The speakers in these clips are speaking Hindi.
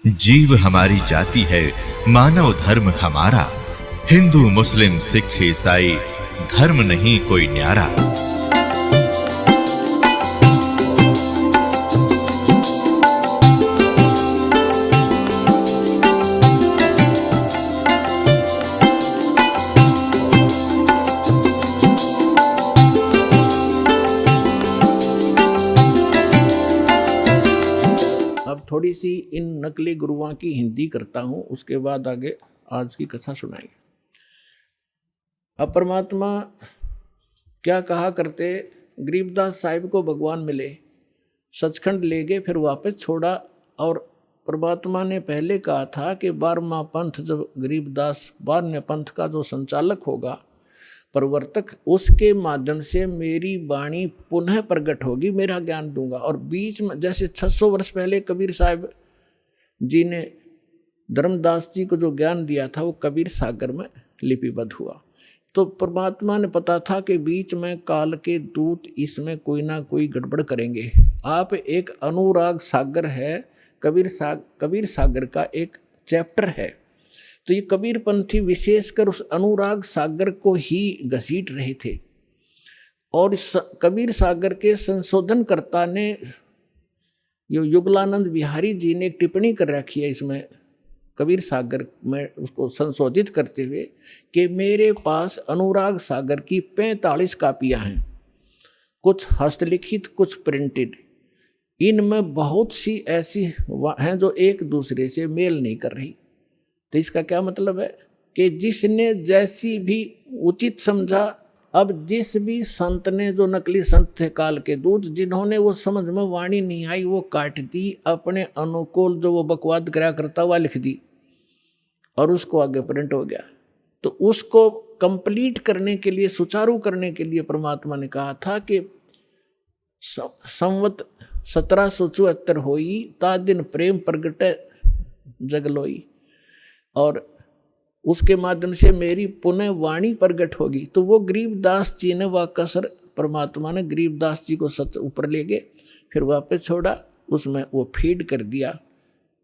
जीव हमारी जाति है, मानव धर्म हमारा। हिंदू मुस्लिम सिख ईसाई धर्म नहीं कोई न्यारा। अब थोड़ी सी इन नकली गुरुओं की हिंदी करता हूँ, उसके बाद आगे आज की कथा सुनाएंगे। अब परमात्मा क्या कहा करते, गरीबदास साहिब को भगवान मिले, सचखंड ले गए, फिर वापस छोड़ा। और परमात्मा ने पहले कहा था कि 12वां पंथ जब गरीबदास 12वें पंथ का जो संचालक होगा, प्रवर्तक, उसके माध्यम से मेरी वाणी पुनः प्रकट होगी, मेरा ज्ञान दूंगा। और बीच में जैसे 600 वर्ष पहले कबीर साहब जी ने धर्मदास जी को जो ज्ञान दिया था वो कबीर सागर में लिपिबद्ध हुआ। तो परमात्मा ने पता था कि बीच में काल के दूत इसमें कोई ना कोई गड़बड़ करेंगे। आप एक अनुराग सागर है, कबीर सागर का एक चैप्टर है। तो ये कबीरपंथी विशेषकर उस अनुराग सागर को ही घसीट रहे थे। और इस कबीर सागर के संशोधनकर्ता ने, जो युगलानंद बिहारी जी ने एक टिप्पणी कर रखी है इसमें कबीर सागर में, उसको संशोधित करते हुए कि मेरे पास अनुराग सागर की 45 कापियाँ हैं, कुछ हस्तलिखित, कुछ प्रिंटेड। इनमें बहुत सी ऐसी हैं जो एक दूसरे से मेल नहीं कर रही। तो इसका क्या मतलब है कि जिसने जैसी भी उचित समझा, अब जिस भी संत ने, जो नकली संत थे काल के दूत, जिन्होंने वो समझ में वाणी नहीं आई वो काट दी, अपने अनुकूल जो वो बकवाद करा करता हुआ लिख दी और उसको आगे प्रिंट हो गया। तो उसको कंप्लीट करने के लिए, सुचारू करने के लिए परमात्मा ने कहा था कि संवत 1774 होई, ता दिन प्रेम प्रगटे जगलोई, और उसके माध्यम से मेरी पुनः वाणी प्रगट होगी। तो वो गरीबदास जी ने वह कसर, परमात्मा ने गरीबदास जी को सच ऊपर ले गए, फिर वापस छोड़ा, उसमें वो फीड कर दिया।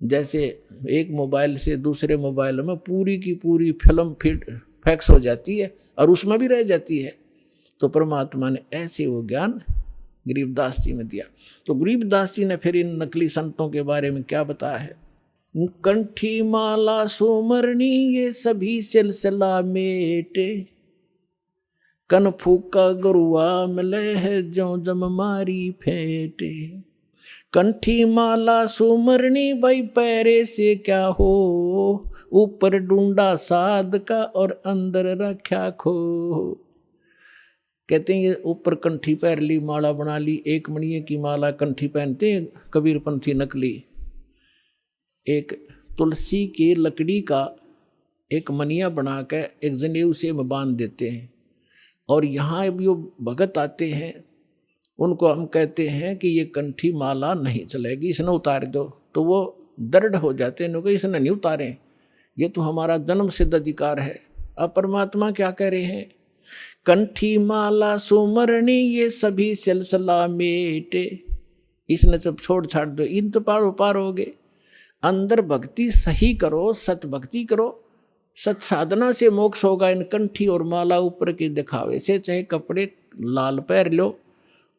जैसे एक मोबाइल से दूसरे मोबाइल में पूरी की पूरी फिल्म फीड फैक्स हो जाती है और उसमें भी रह जाती है। तो परमात्मा ने ऐसे वो ज्ञान गरीबदास जी में दिया। तो गरीबदास जी ने फिर इन नकली संतों के बारे में क्या बताया है, कंठी माला सुमरनी ये सभी सिलसिला मेटे, कन फूका गुरुआ मिले है जो जम मारी फेंटे। कंठी माला सुमरनी भाई पैरे से क्या हो, ऊपर डूंडा साध का और अंदर रख्या खो। कहते हैं ये ऊपर कंठी पैर ली, माला बना ली, एक मणिये की माला कंठी पहनते हैं कबीरपंथी नकली। एक तुलसी की लकड़ी का एक मनिया बना कर एक जनेऊ से बांध देते हैं। और यहाँ जो भगत आते हैं उनको हम कहते हैं कि ये कंठी माला नहीं चलेगी, इसने उतार दो। तो वो दृढ़ हो जाते हैं, इसने नहीं उतारें, ये तो हमारा जन्म सिद्ध अधिकार है। अब परमात्मा क्या कह रहे हैं, कंठी माला सुमरणी ये सभी सिलसिला मेटे, इसने जब छोड़ छाड़ दो, इन तो पार हो गए। अंदर भक्ति सही करो, सत भक्ति करो, सत साधना से मोक्ष होगा। इन कंठी और माला ऊपर के दिखावे से, चाहे कपड़े लाल पहन लो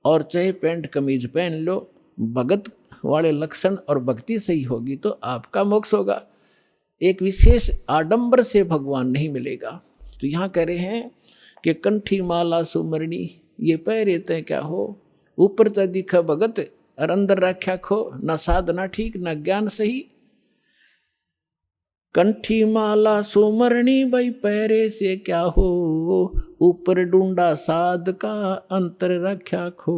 और चाहे पैंट कमीज पहन लो, भगत वाले लक्षण और भक्ति सही होगी तो आपका मोक्ष होगा। एक विशेष आडंबर से भगवान नहीं मिलेगा। तो यहाँ कह रहे हैं कि कंठी माला सुमरणी ये पहरे तय क्या हो, ऊपर तय दिखा भगत और अंदर रख्या खो, न साधना ठीक न ज्ञान सही। कंठी माला सुमरणी भाई पैरे से क्या हो, ऊपर डूंडा साध का अंतर रख्या खो।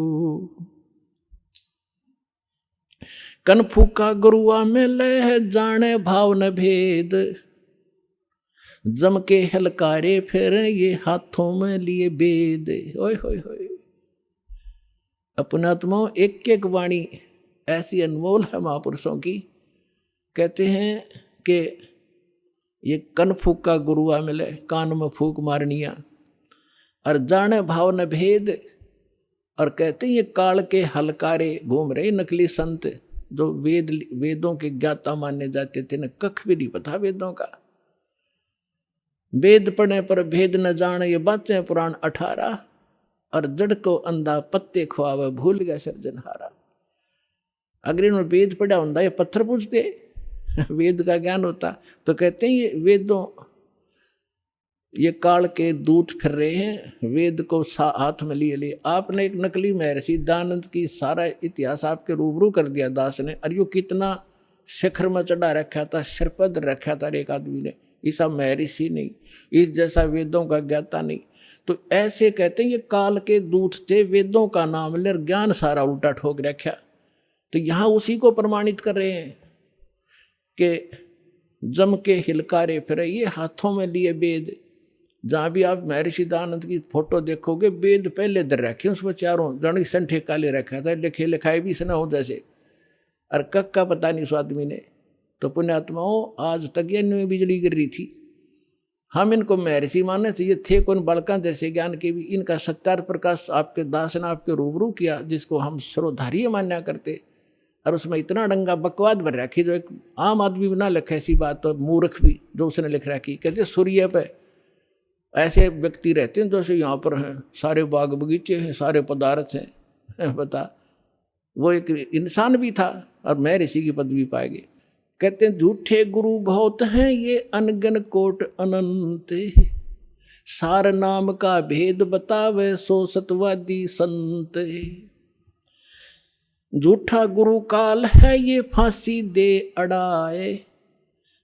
कन फूका गुरुआ में लह जाने भाव न भेद, जम के हलकारे फिर ये हाथों में लिए बेद। ओए होए होए, अपने आत्माओं एक एक वाणी ऐसी अनमोल है महापुरुषों की। कहते हैं कि ये कन फूका गुरुआ मिले, कान में फूक मारनिया, और जाने भाव न भेद। और कहते हैं ये काल के हलकारे घूम रहे नकली संत, जो वेदों के ज्ञाता माने जाते थे न, कख भी नहीं पता वेदों का। वेद पढ़े पर भेद न जाने, ये बातें पुराण 18, और जड़ को अंधा पत्ते खुआवे, भूल गया सृजनहारा। अगर इन्होंने वेद पढ़ा होता ये पत्थर पूछते, वेद का ज्ञान होता तो कहते हैं ये वेदों, ये काल के दूत फिर रहे हैं, वेद को हाथ में लिए लिए। आपने एक नकली महर्षि दयानंद की सारा इतिहास आपके रूबरू कर दिया दास ने, और यो कितना शिखर में चढ़ा रखा था, सिरपद रखा था एक आदमी ने, ऐसा महर्षि नहीं, इस जैसा वेदों का ज्ञाता नहीं। तो ऐसे कहते हैं ये काल के दूत थे, वेदों का नाम ले ज्ञान सारा उल्टा ठोक रखा। तो यहाँ उसी को प्रमाणित कर रहे हैं कि जम के हिलकारे फिरे, ये हाथों में लिए वेद। जहाँ भी आप महर्षि दयानंद की फोटो देखोगे, वेद पहले दर रखे उसमें चारों जन संठे काले रखा था, लिखे लिखाए भी सना हो जैसे, और कक का पता नहीं उस आदमी ने। तो पुण्यात्माओं आज तक ये न्यू बिजली गिर रही थी, हम इनको महर्षि माने थे, ये थे कौन बालका जैसे ज्ञान के भी। इनका सत्यार प्रकाश आपके दास ने आपके रूबरू किया, जिसको हम सर्वधारीय मान्या करते, और उसमें इतना डंगा बकवाद भर रखी जो एक आम आदमी भी ना लिखे ऐसी बात, तो मूर्ख भी जो उसने लिख रखी। कहते सूर्य पे ऐसे व्यक्ति रहते हैं जैसे यहाँ पर हैं, सारे बाग बगीचे हैं, सारे पदार्थ हैं, बता वो एक इंसान भी था और महर्षि की पदवी पाएगी। कहते हैं झूठे गुरु बहुत हैं ये अनगन कोट अनंत, सार नाम का भेद बतावे सो सतवादी संत। झूठा गुरु काल है ये फांसी दे अड़ाए,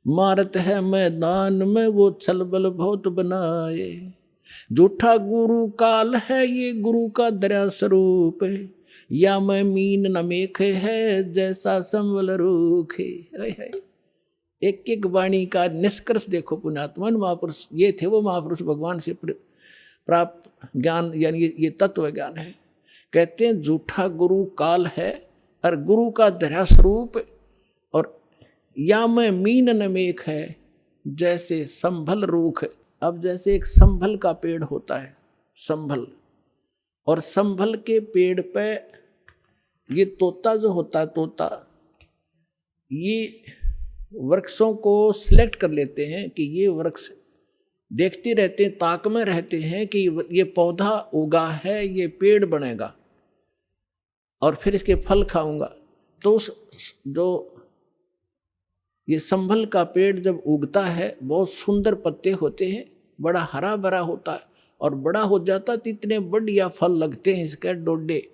मारत है मैदान में वो छलबल बहुत बनाए। झूठा गुरु काल है ये गुरु का दरिया स्वरूप, या मैं मीन न मेख है जैसा संवल रूख है। एक एक वाणी का निष्कर्ष देखो पुण्यात्मन महापुरुष, ये थे वो महापुरुष भगवान से प्राप्त ज्ञान, यानी ये तत्व ज्ञान है। कहते हैं झूठा गुरु काल है और गुरु का दरिया स्वरूप, और या मैं मीन न मेख है जैसे संभल रूख। अब जैसे एक संभल का पेड़ होता है, संभल, और संभल के पेड़ पे ये तोता जो होता है, तोता ये वृक्षों को सिलेक्ट कर लेते हैं कि ये वृक्ष, देखते रहते हैं, ताक में रहते हैं कि ये पौधा उगा है, ये पेड़ बनेगा और फिर इसके फल खाऊंगा। तो जो ये संभल का पेड़ जब उगता है, बहुत सुंदर पत्ते होते हैं, बड़ा हरा भरा होता है, और बड़ा हो जाता तो इतने बढ़िया फल लगते हैं इसके डोडे,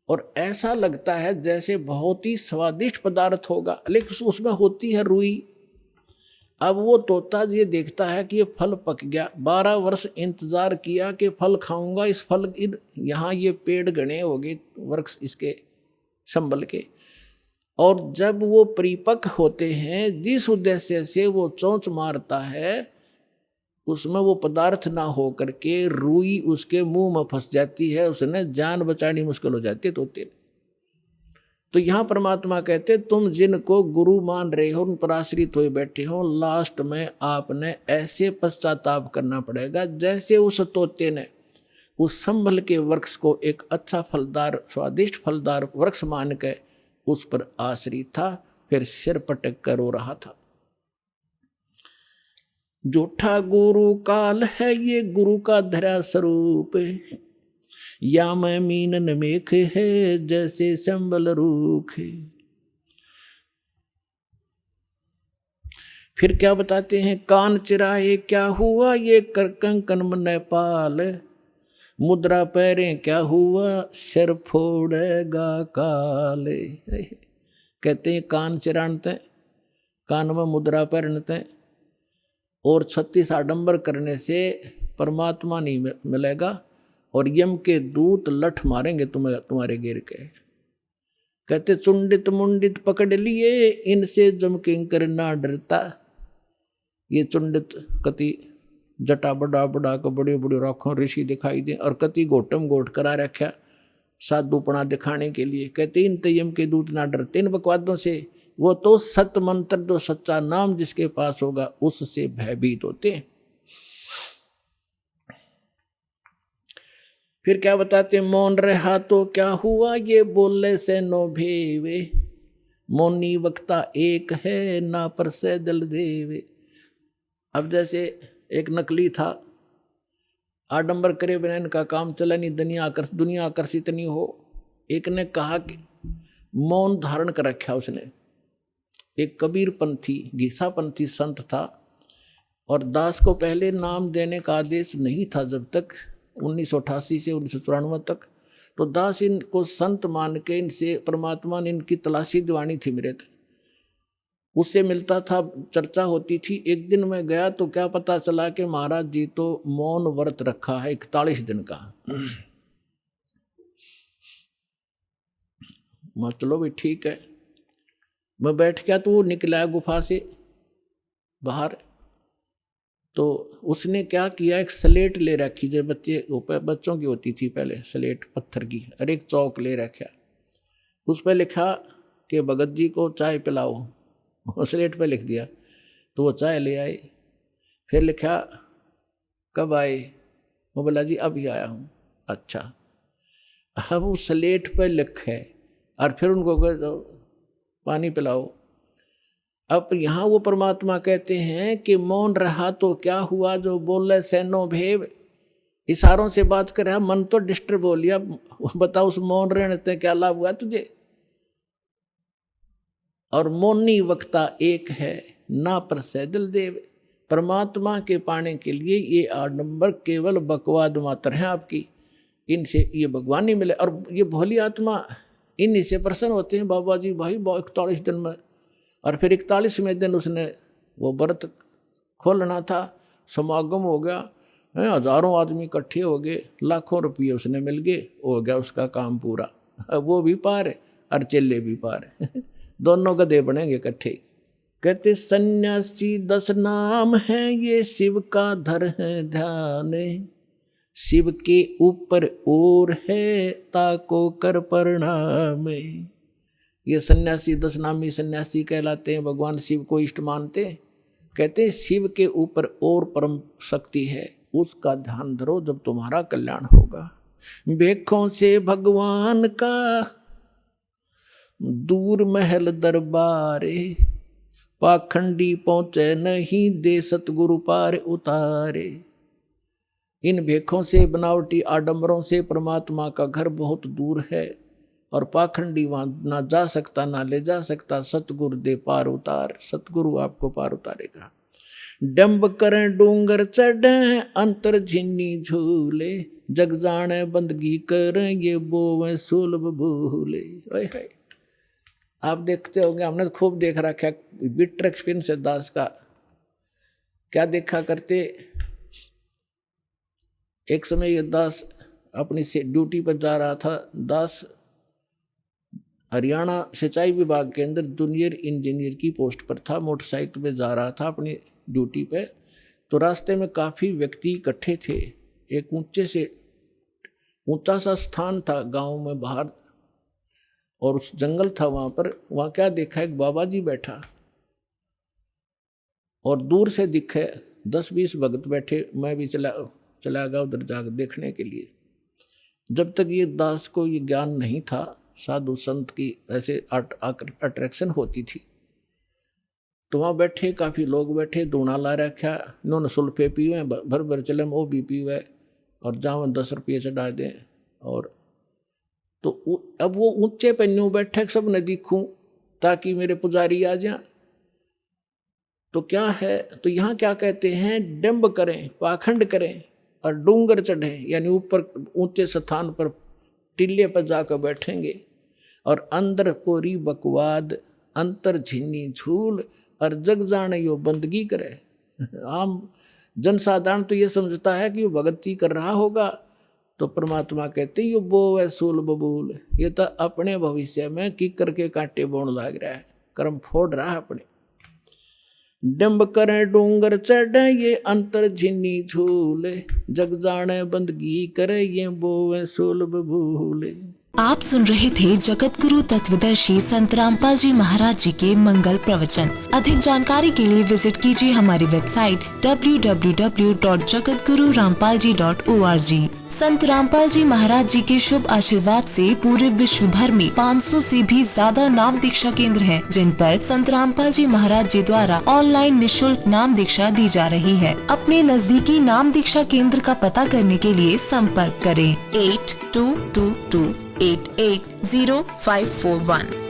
और ऐसा लगता है जैसे बहुत ही स्वादिष्ट पदार्थ होगा, लेकिन उसमें होती है रुई। अब वो तोता ये देखता है कि ये फल पक गया, 12 वर्ष इंतजार किया कि फल खाऊंगा, इस फल यहाँ ये पेड़ घने हो गए वृक्ष इसके संभल के, और जब वो परिपक्व होते हैं, जिस उद्देश्य से वो चोंच मारता है, उसमें वो पदार्थ ना हो करके रुई उसके मुंह में फंस जाती है, उसने जान बचानी मुश्किल हो जाती है तोते। तो यहाँ परमात्मा कहते तुम जिनको गुरु मान रहे हो, उन पर आश्रित हुए बैठे हो, लास्ट में आपने ऐसे पश्चाताप करना पड़ेगा जैसे उस तोते ने उस संभल के वृक्ष को एक अच्छा फलदार, स्वादिष्ट फलदार वृक्ष मान के उस पर आश्रित था, फिर सिर पटक कर रो रहा था। झूठा गुरु काल है ये गुरु का धरा स्वरूप, या मैं मीन न मेख है जैसे संबल रूख। फिर क्या बताते हैं, कान चिराए क्या हुआ ये कर कंकन मन पाल, मुद्रा पैरें क्या हुआ सिर फोड़ेगा काल। कहते हैं कान चिरानते, कान में मुद्रा पहनते, और 36 आडंबर करने से परमात्मा नहीं मिलेगा, और यम के दूत लठ मारेंगे तुम्हें तुम्हारे गिर के। कहते चुंडित मुंडित पकड़ लिए इनसे जम किंकर ना डरता। ये चुंडित कति जटा बड़ा बड़ा को बड़े बड़े राखों ऋषि दिखाई दे, और कति गोटम गोट करा रखा साधुपना दिखाने के लिए। कहते इन यम के दूत ना डरते इन बकवादों से, वो तो सत्य मंत्र जो सच्चा नाम जिसके पास होगा उससे भयभीत होते हैं। फिर क्या बताते, मौन रहा तो क्या हुआ ये बोलने से नो भेवे, मौनी वक्ता एक है, ना परसे दल देवे। अब जैसे एक नकली था, आडंबर करे बिना इनका काम चला नहीं, दुनिया आकर्षित नहीं हो। एक ने कहा कि मौन धारण कर रखा उसने। एक कबीर पंथी, घीसा पंथी संत था, और दास को पहले नाम देने का आदेश नहीं था जब तक 1988 से 1994 तक। तो दास इनको संत मान के इनसे परमात्मा ने इनकी तलाशी दिवानी थी मेरे थे, उससे मिलता था, चर्चा होती थी। एक दिन मैं गया तो क्या पता चला कि महाराज जी तो मौन व्रत रखा है 41 दिन का। मैं चलो भाई ठीक है। मैं बैठ गया तो वो निकला गुफा से बाहर। तो उसने क्या किया, एक स्लेट ले रखी जो बच्चों की होती थी पहले, स्लेट पत्थर की, और एक चौक ले रखा। उस पर लिखा कि भगत जी को चाय पिलाओ। स्लेट पे लिख दिया। तो वो चाय ले आए। फिर लिखा कब आए, वो बोला जी अभी आया हूँ। अच्छा, अब उस स्लेट पे लिखे और फिर उनको पानी पिलाओ। अब यहाँ वो परमात्मा कहते हैं कि मौन रहा तो क्या हुआ, जो बोले सैनो भेव, इशारों से बात कर रहा, मन तो डिस्टर्ब हो लिया। बताओ उस मौन रहने से क्या लाभ हुआ तुझे। और मौनी वक्ता एक है, ना परसे दिल देव। परमात्मा के पाने के लिए ये आडंबर केवल बकवाद मात्र है आपकी, इनसे ये भगवान नहीं मिले। और ये भोली आत्मा इन्हीं से प्रसन्न होते हैं। बाबा जी भाई 41 दिन में, और फिर 41वें दिन उसने वो व्रत खोलना था, समागम हो गया, हजारों आदमी इकट्ठे हो गए, लाखों रुपये उसने मिल गए, हो गया उसका काम पूरा। अब वो भी पार है और चेले भी पार है। दोनों गधे बनेंगे इकट्ठे। कहते सन्यासी 10 नाम है, ये शिव का धर है ध्यान, शिव के ऊपर और है, ताको कर प्रणाम। ये सन्यासी 10 नामी सन्यासी कहलाते हैं, भगवान शिव को इष्ट मानते। कहते हैं शिव के ऊपर और परम शक्ति है, उसका ध्यान धरो जब तुम्हारा कल्याण होगा। बेखों से भगवान का दूर महल दरबारे, पाखंडी पहुँचे नहीं दे सतगुरु पार उतारे। इन भेखों से, बनावटी आडंबरों से परमात्मा का घर बहुत दूर है, और पाखंडी वहाँ ना जा सकता ना ले जा सकता। सतगुरु दे पार उतार, सतगुरु आपको पार उतारेगा। डंब करें डूंगर चढ़े, अंतर झिन्नी झूले, जग जाने बंदगी करें, ये बोवें सुलभ भूले। आप देखते होंगे, हमने खूब देख रखा है बिटर एक्सपीरियंस है दास का। क्या देखा करते, एक समय ये दास अपनी ड्यूटी पर जा रहा था। दास हरियाणा सिंचाई विभाग के अंदर जूनियर इंजीनियर की पोस्ट पर था, मोटरसाइकिल पे जा रहा था अपनी ड्यूटी पे। तो रास्ते में काफ़ी व्यक्ति इकट्ठे थे। एक ऊंचा सा स्थान था गांव में बाहर, और उस जंगल था वहाँ पर। वहाँ क्या देखा, एक बाबा जी बैठा, और दूर से दिखे 10-20 भगत बैठे। मैं भी चला गया उधर जाकर देखने के लिए। जब तक ये दास को ये ज्ञान नहीं था, साधु संत की ऐसे अट्रैक्शन होती थी। तो वहाँ बैठे काफ़ी लोग बैठे, दूना ला रखा, इन्होंने सुल्फे पीवे, भर भर चले वो भी पीवे, और जाओ 10 रुपये चढ़ा दें। और तो अब वो ऊंचे पे न्यू बैठे, सब न दिखूं ताकि मेरे पुजारी आ जाए। तो क्या है, तो यहाँ क्या कहते हैं, डंब करें, पाखंड करें और डूंगर चढ़े, यानी ऊपर ऊंचे स्थान पर टिल्ले पर जाकर बैठेंगे, और अंदर कोरी बकवाद, अंतर झिन्नी झूल, और जग जाने यो बंदगी करे। आम जनसाधारण तो ये समझता है कि वो भगती कर रहा होगा, तो परमात्मा कहते यो बो है सूल बबूल, ये तो अपने भविष्य में की करके कांटे बोन लाग रहा है, कर्म फोड़ रहा है अपने। डंब करे डूंगर चढ़े, ये अंतर झिन्नी झूले, जग जाने बंदगी करे, ये बोवे सूल बबूले। आप सुन रहे थे जगत गुरु तत्वदर्शी संत रामपाल जी महाराज जी के मंगल प्रवचन। अधिक जानकारी के लिए विजिट कीजिए हमारी वेबसाइट www.jagatgururampalji.org। संत रामपाल जी महाराज जी के शुभ आशीर्वाद से पूरे विश्व भर में 500 से भी ज्यादा नाम दीक्षा केंद्र हैं, जिन पर संत रामपाल जी महाराज जी द्वारा ऑनलाइन निशुल्क नाम दीक्षा दी जा रही है। अपने नजदीकी नाम दीक्षा केंद्र का पता करने के लिए संपर्क करें 8222880541।